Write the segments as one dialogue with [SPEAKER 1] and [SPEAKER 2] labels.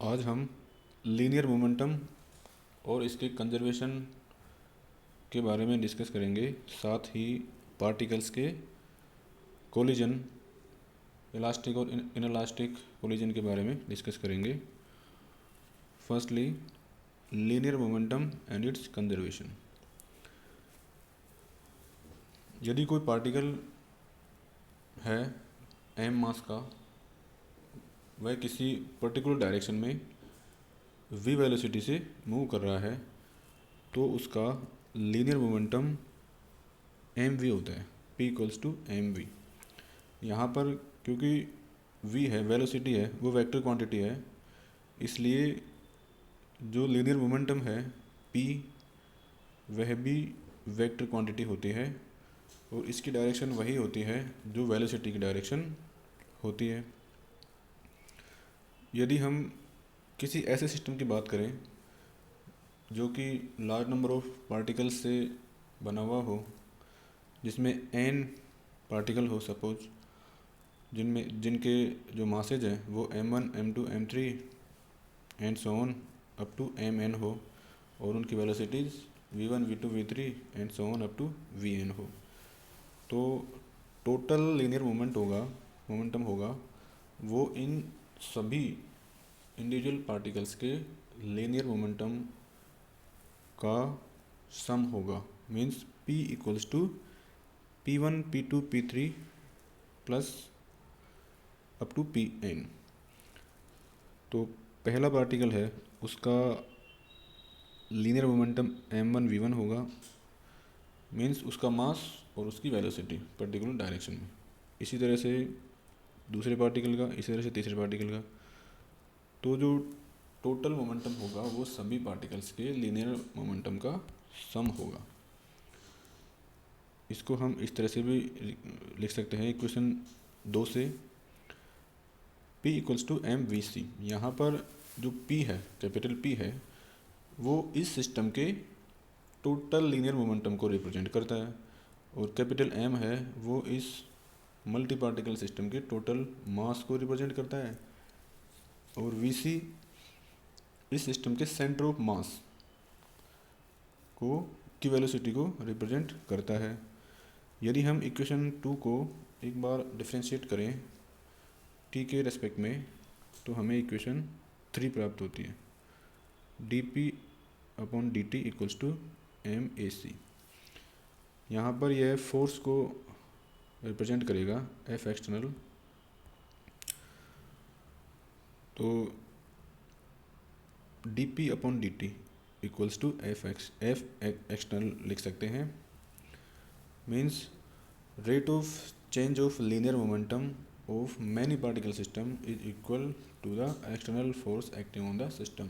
[SPEAKER 1] आज हम linear momentum और इसके कंजर्वेशन के बारे में डिस्कस करेंगे। साथ ही पार्टिकल्स के कोलिजन, इलास्टिक और इनलास्टिक कोलिजन के बारे में डिस्कस करेंगे। Firstly, linear momentum and it's conservation. यदि कोई पार्टिकल है m मास का, वह किसी पर्टिकुलर डायरेक्शन में v वेलोसिटी से मूव कर रहा है, तो उसका लीनियर मोमेंटम mv होता है, p इक्वल्स टू mv। यहाँ पर क्योंकि v है, वेलोसिटी है, वो वेक्टर क्वांटिटी है, इसलिए जो लीनियर मोमेंटम है p, वह भी वेक्टर क्वांटिटी होती है और इसकी डायरेक्शन वही होती है जो वेलोसिटी की डायरेक्शन होती है। यदि हम किसी ऐसे सिस्टम की बात करें जो कि लार्ज नंबर ऑफ पार्टिकल्स से बना हुआ हो, जिसमें n पार्टिकल हो सपोज, जिनके जो मासेज हैं वो m1, m2, m3 and so on up to mn हो, और उनकी velocities v1, v2, v3 and so on up to vn हो, तो टोटल लीनियर मोमेंटम होगा वो इन सभी इंडिविजुअल पार्टिकल्स के लीनियर मोमेंटम का सम होगा। Means p equals to p1, p2, p3 plus up to pn। तो पहला पार्टिकल है, उसका लीनियर मोमेंटम m1 v1 होगा, मीन्स उसका मास और उसकी वेलोसिटी पर्टिकुलर डायरेक्शन में। इसी तरह से दूसरे पार्टिकल का, इसी तरह से तीसरे पार्टिकल का। तो जो टोटल मोमेंटम होगा वो सभी पार्टिकल्स के लीनियर मोमेंटम का सम होगा। इसको हम इस तरह से भी लिख सकते हैं इक्वेशन 2 से, P equals to M V C. यहाँ पर जो P है, कैपिटल P है, वो इस सिस्टम के टोटल लीनियर मोमेंटम को रिप्रेजेंट करता है, और कैपिटल M है वो इस मल्टी पार्टिकल सिस्टम के टोटल मास को रिप्रेजेंट करता है, और Vc इस सिस्टम के सेंटर ऑफ मास की वेलोसिटी को रिप्रेजेंट करता है। यदि हम इक्वेशन 2 को एक बार डिफ्रेंशिएट करें t के रेस्पेक्ट में, तो हमें इक्वेशन 3 प्राप्त होती है, dp upon dt equals to M A C. यहाँ पर यह फोर्स को रिप्रेजेंट करेगा F एक्सटर्नल, तो dp upon dt equals to F external लिख सकते हैं। Means rate of change of linear momentum of many particle system is equal to the external force acting on the system.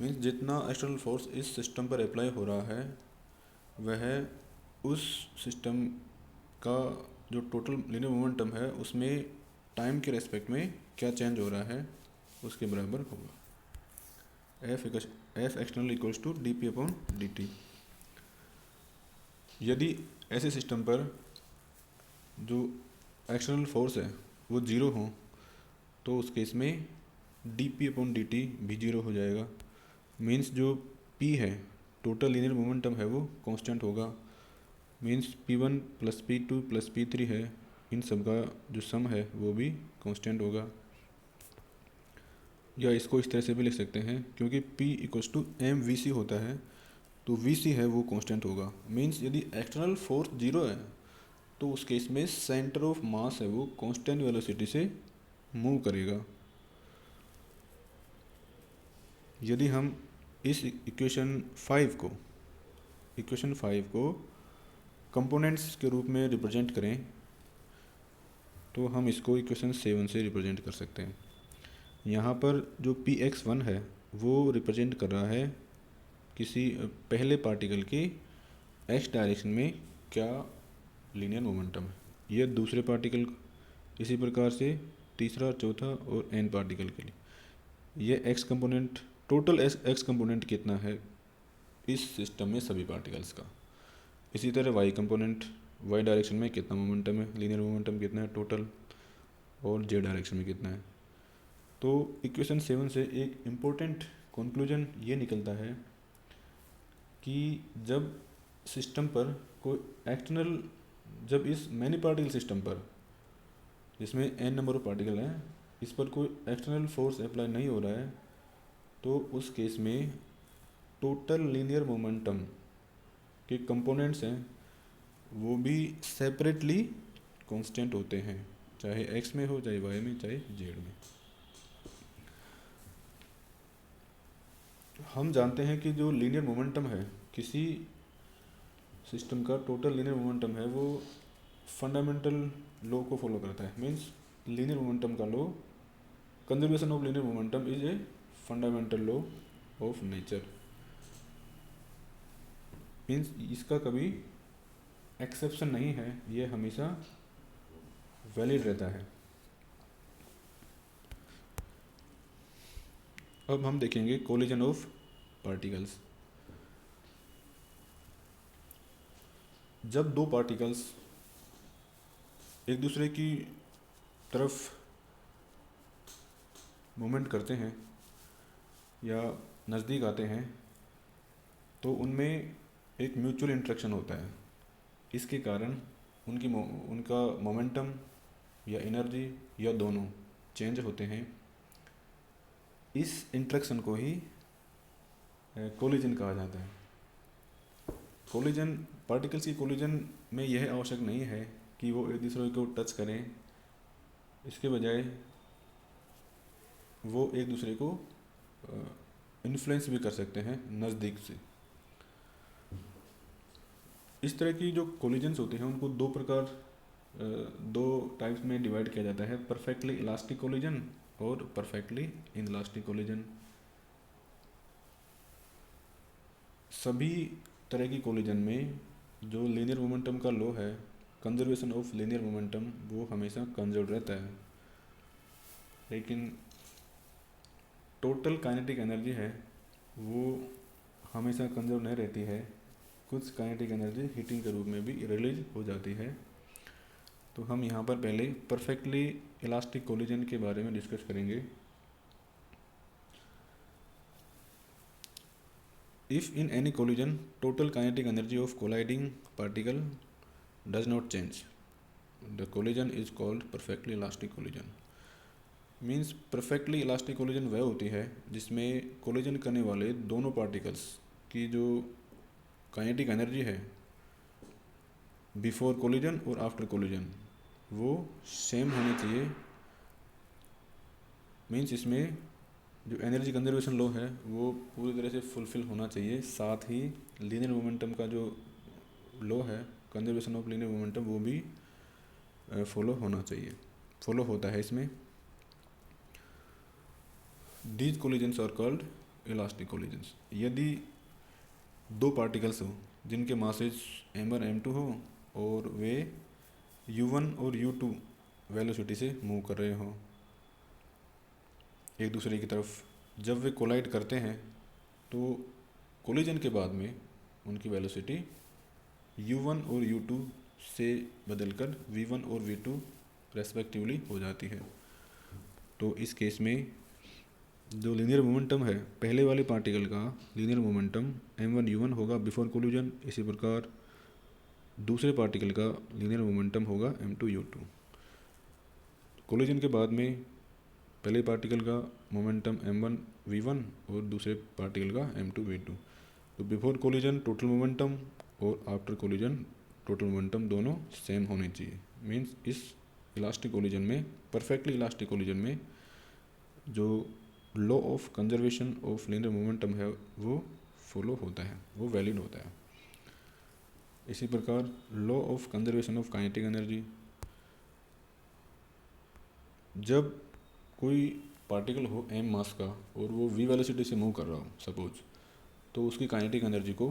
[SPEAKER 1] Means जितना external force इस system पर apply हो रहा है, वह उस सिस्टम का जो टोटल लीनियर मोमेंटम है उसमें टाइम के रेस्पेक्ट में क्या चेंज हो रहा है उसके बराबर होगा। F external equals to D P upon D T. यदि ऐसे सिस्टम पर जो एक्सटर्नल फोर्स है वो ज़ीरो हो, तो उस केस में D P upon D T भी ज़ीरो हो जाएगा। मीन्स जो p है, टोटल लीनियर मोमेंटम है, वो कांस्टेंट होगा। Means p1 plus p2 plus p3 है, इन सब का जो सम है वो भी कांस्टेंट होगा। या इसको इस तरह से भी लिख सकते हैं, क्योंकि p equals to M V C होता है, तो वी सी है वो कांस्टेंट होगा। मीन्स यदि एक्सटर्नल फोर्स जीरो है, तो उस केस में सेंटर ऑफ मास है वो कांस्टेंट वेलोसिटी से मूव करेगा। यदि हम इस इक्वेशन 5 को कंपोनेंट्स के रूप में रिप्रेजेंट करें, तो हम इसको इक्वेशन 7 से रिप्रेजेंट कर सकते हैं। यहाँ पर जो px1 है वो रिप्रेजेंट कर रहा है किसी पहले पार्टिकल की x डायरेक्शन में क्या लीनियर मोमेंटम है। यह दूसरे पार्टिकल, इसी प्रकार से तीसरा, चौथा और n पार्टिकल के लिए यह x component, total x component कितना है इस सिस्टम में सभी पार्टिकल्स का। इसी तरह y कंपोनेंट, y डायरेक्शन में कितना मोमेंटम है, लीनियर मोमेंटम कितना है टोटल, और z डायरेक्शन में कितना है। तो इक्वेशन 7 से एक इम्पोर्टेंट कंक्लूजन ये निकलता है कि जब सिस्टम पर कोई एक्सटर्नल, जब इस मैनी पार्टिकल सिस्टम पर जिसमें n नंबर ऑफ पार्टिकल हैं, इस पर कोई एक्सटर्नल फोर्स अप्लाई नहीं हो रहा है, तो उस केस में टोटल लीनियर मोमेंटम के कंपोनेंट्स हैं वो भी सेपरेटली कांस्टेंट होते हैं, चाहे x में हो, चाहे y में, चाहे z में। हम जानते हैं कि जो लीनियर मोमेंटम है किसी सिस्टम का, टोटल लीनियर मोमेंटम है वो फंडामेंटल लॉ को फॉलो करता है। मीन्स लीनियर मोमेंटम का law, conservation of linear momentum is a fundamental law of nature. Means इसका कभी एक्सेप्शन नहीं है, ये हमेशा वैलिड रहता है। अब हम देखेंगे कोलिजन ऑफ पार्टिकल्स। जब दो पार्टिकल्स एक दूसरे की तरफ मूवमेंट करते हैं या नज़दीक आते हैं तो उनमें एक म्यूचुअल इंट्रैक्शन होता है। इसके कारण उनका मोमेंटम या एनर्जी या दोनों चेंज होते हैं। इस इंट्रैक्शन को ही कोलिजन कहा जाता है। कोलिजन, पार्टिकल्स की कोलिजन में यह आवश्यक नहीं है कि वो एक दूसरे को टच करें, इसके बजाय वो एक दूसरे को इन्फ्लुएंस भी कर सकते हैं नज़दीक से। इस तरह की जो कोलिजन्स होते हैं उनको दो टाइप्स में डिवाइड किया जाता है, परफेक्टली इलास्टिक कोलिजन और परफेक्टली इनलास्टिक कोलिजन। सभी तरह की कोलिजन में जो लीनियर मोमेंटम का लॉ है, कंजर्वेशन ऑफ लीनियर मोमेंटम, वो हमेशा कंजर्व रहता है। लेकिन टोटल काइनेटिक एनर्जी है वो हमेशा कंजर्व नहीं रहती है। कुछ काइनेटिक एनर्जी हीटिंग के रूप में भी रिलीज हो जाती है। तो हम यहाँ पर पहले परफेक्टली इलास्टिक कोलिजन के बारे में डिस्कस करेंगे। If in any collision total kinetic energy of colliding particle does not change, the collision is called perfectly elastic collision. Means perfectly elastic collision वह होती है जिसमें कोलिजन करने वाले दोनों पार्टिकल्स की जो काइनेटिक एनर्जी है बिफोर कोलिजन और आफ्टर कोलिजन वो सेम होनी चाहिए। मीन्स इसमें जो एनर्जी कंजर्वेशन लॉ है वो पूरी तरह से फुलफिल होना चाहिए। साथ ही लीनियर मोमेंटम का जो लॉ है, कंजर्वेशन ऑफ लीनियर मोमेंटम, वो भी फॉलो होना चाहिए, फॉलो होता है इसमें। These collisions are called elastic collisions. यदि दो पार्टिकल्स हो जिनके मासेज m1 m2 हो और वे u1 और u2 वेलोसिटी से मूव कर रहे हो एक दूसरे की तरफ, जब वे कोलाइड करते हैं तो कोलिजन के बाद में उनकी वेलोसिटी u1 और u2 से बदलकर v1 और v2 रेस्पेक्टिवली हो जाती है। तो इस केस में जो लीनियर मोमेंटम है पहले वाले पार्टिकल का लीनियर मोमेंटम m1 u1 होगा बिफोर कोलिजन, इसी प्रकार दूसरे पार्टिकल का लीनियर मोमेंटम होगा m2 u2। कोलिजन के बाद में पहले पार्टिकल का मोमेंटम m1 v1 और दूसरे पार्टिकल का m2 v2। तो बिफोर कोलिजन टोटल मोमेंटम और आफ्टर कोलिजन टोटल मोमेंटम दोनों सेम होने चाहिए। मीन्स इस इलास्टिक कोलिजन में, परफेक्टली इलास्टिक कोलिजन में, जो law of conservation of linear momentum है वो फॉलो होता है, वो वैलिड होता है। इसी प्रकार law of conservation of kinetic energy, जब कोई पार्टिकल हो m मास का और वो v वेलोसिटी से मूव कर रहा हो सपोज, तो उसकी काइनेटिक एनर्जी को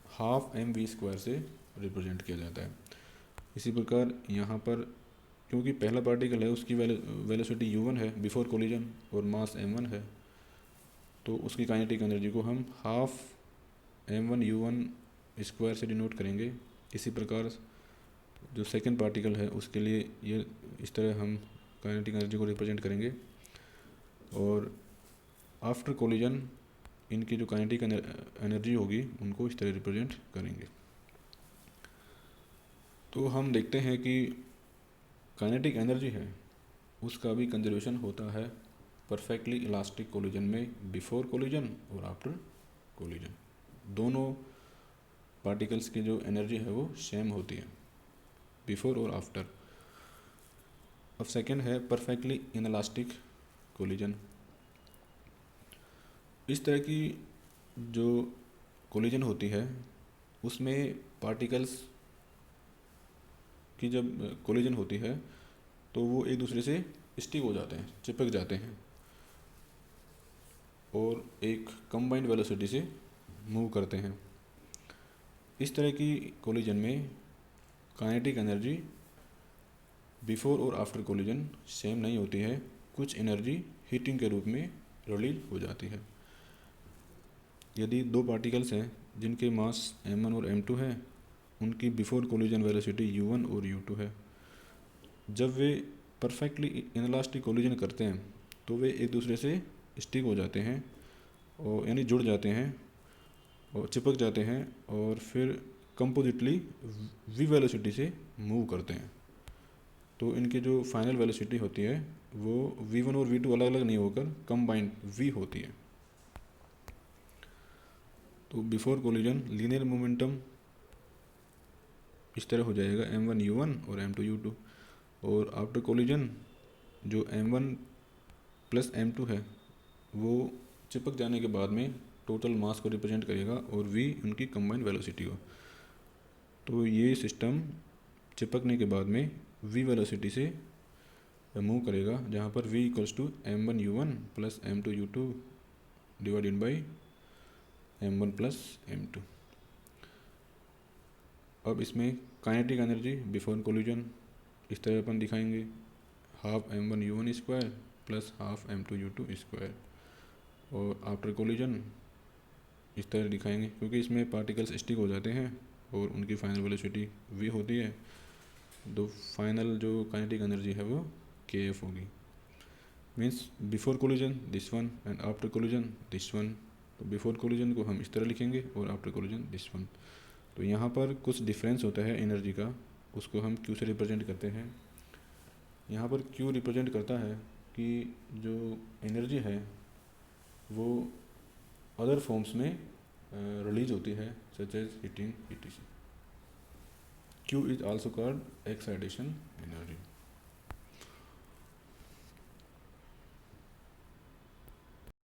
[SPEAKER 1] हाफ mv² से रिप्रेजेंट किया जाता है। इसी प्रकार यहाँ पर क्योंकि पहला पार्टिकल है उसकी वेलोसिटी u1 है बिफोर कोलिजन और मास m1 है, तो उसकी काइनेटिक एनर्जी को हम हाफ m1 u1² से डिनोट करेंगे। इसी प्रकार जो सेकंड पार्टिकल है उसके लिए ये इस तरह हम काइनेटिक एनर्जी को रिप्रेजेंट करेंगे। और आफ्टर कोलिजन इनकी जो काइनेटिक एनर्जी होगी उनको इस तरह रिप्रेजेंट करेंगे। तो हम देखते हैं कि काइनेटिक एनर्जी है उसका भी कंजर्वेशन होता है परफेक्टली इलास्टिक कोलिजन में, बिफोर कोलिजन और आफ्टर कोलिजन। दोनों पार्टिकल्स की जो एनर्जी है वो सेम होती है बिफोर और आफ्टर। अब सेकंड है परफेक्टली इनलास्टिक कोलिजन। इस तरह की जो कोलिजन होती है उसमें पार्टिकल्स की जब कोलिजन होती है तो वो एक दूसरे से स्टिक हो जाते हैं, चिपक जाते हैं और एक कंबाइंड वेलोसिटी से मूव करते हैं। इस तरह की कोलिजन में काइनेटिक एनर्जी बिफोर और आफ्टर कोलिजन सेम नहीं होती है, कुछ एनर्जी हीटिंग के रूप में रिलीज हो जाती है। यदि दो पार्टिकल्स हैं जिनके मास m1 और m2 है, उनकी बिफोर कोलिजन वेलोसिटी u1 और u2 है। जब वे परफेक्टली इनलास्टिक कोलिजन करते हैं तो वे एक दूसरे से स्टिक हो जाते हैं और यानी जुड़ जाते हैं और चिपक जाते हैं और फिर कंपोजिटली v वेलोसिटी से मूव करते हैं। तो इनकी जो फाइनल वेलोसिटी होती है वो v1 और v2 अलग अलग नहीं होकर कंबाइंड v होती है। तो बिफोर कोलिजन लीनियर मोमेंटम इस तरह हो जाएगा m1 u1 और m2 u2, और आफ्टर कोलिजन जो m1 प्लस m2 है वो चिपक जाने के बाद में टोटल मास को रिप्रेजेंट करेगा और v उनकी कंबाइंड वेलोसिटी हो। तो ये सिस्टम चिपकने के बाद में v वेलोसिटी से मूव करेगा, जहाँ पर v equals to m1 u1 plus m2 u2 divided by m1 plus m2। अब इसमें काइनेटिक एनर्जी बिफोर कोलिजन इस तरह अपन दिखाएंगे, half m1 u1 square plus half m2 u2 square, और आफ्टर कोलिजन इस तरह दिखाएंगे क्योंकि इसमें पार्टिकल्स स्टिक हो जाते हैं और उनकी फाइनल वेलोसिटी v होती है। तो फाइनल जो काइनेटिक एनर्जी है वो kf होगी। Means before collision this one and after collision this one. तो बिफोर कोलिजन को हम इस तरह लिखेंगे और आफ्टर कोलिजन दिस वन। तो यहाँ पर कुछ डिफरेंस होता है एनर्जी का, उसको हम Q से रिप्रेजेंट करते हैं। यहाँ पर Q रिप्रेजेंट करता है कि जो एनर्जी है वो अदर फॉर्म्स में रिलीज होती है such as heating etc। Q is also called excitation energy.